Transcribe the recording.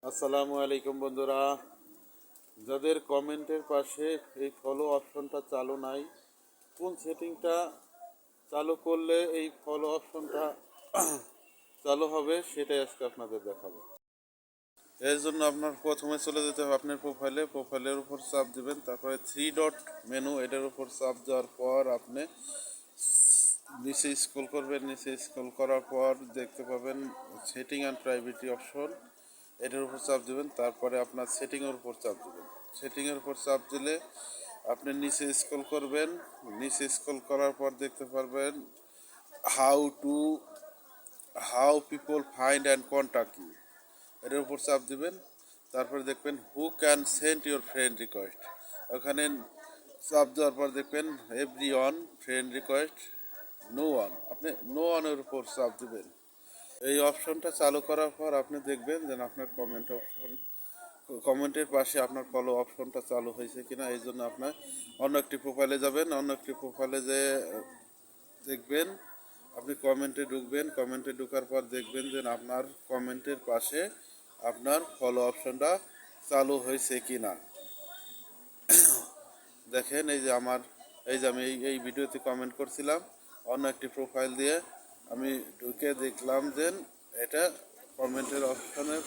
আসসালামু আলাইকুম বন্ধুরা, যাদের কমেন্টের পাশে এই ফলো অপশনটা চালু নাই, কোন সেটিংটা চালু করলে এই ফলো অপশনটা চালু হবে সেটাই আজকে আপনাদের দেখাবো। এর জন্য আপনার প্রথমে চলে যেতে হবে আপনার প্রোফাইলের উপর চাপ দিবেন, তারপরে থ্রি ডট মেনু এটার উপর চাপ দেওয়ার পর আপনি নিচে স্ক্রল করবেন। নিচে স্ক্রল করার পর দেখতে পাবেন সেটিং অ্যান্ড প্রাইভেসি অপশন, এটার উপর চাপ দেবেন। তারপরে আপনার সেটিংয়ের উপর চাপ দেবেন। সেটিংয়ের উপর চাপ দিলে আপনি নিচে স্ক্রল করবেন। নিচে স্ক্রল করার পর দেখতে পারবেন how to how people find and contact you, এটার উপর চাপ দিবেন। তারপরে দেখবেন who can send your friend request, ওখানে চাপ দেওয়ার পর দেখবেন every one friend request no one, আপনি নো ওয়ানের উপর চাপ দিবেন। এই অপশনটা চালু করার পর আপনি দেখবেন যে আপনার কমেন্টের পাশে আপনার ফলো অপশনটা চালু হয়েছে কিনা। এই জন্য আপনার অন্য একটি প্রোফাইলে যাবেন। অন্য একটি প্রোফাইলে যে দেখবেন আপনি কমেন্টে ঢুকবেন। কমেন্টে ঢোকার পর দেখবেন যে আপনার কমেন্টের পাশে আপনার ফলো অপশনটা চালু হয়েছে কিনা। দেখেন এই যে আমি এই ভিডিওতে কমেন্ট করছিলাম অন্য একটি প্রোফাইল দিয়ে, আমি ঢুকে দেখলাম যে এটা কমেন্টের অপশনের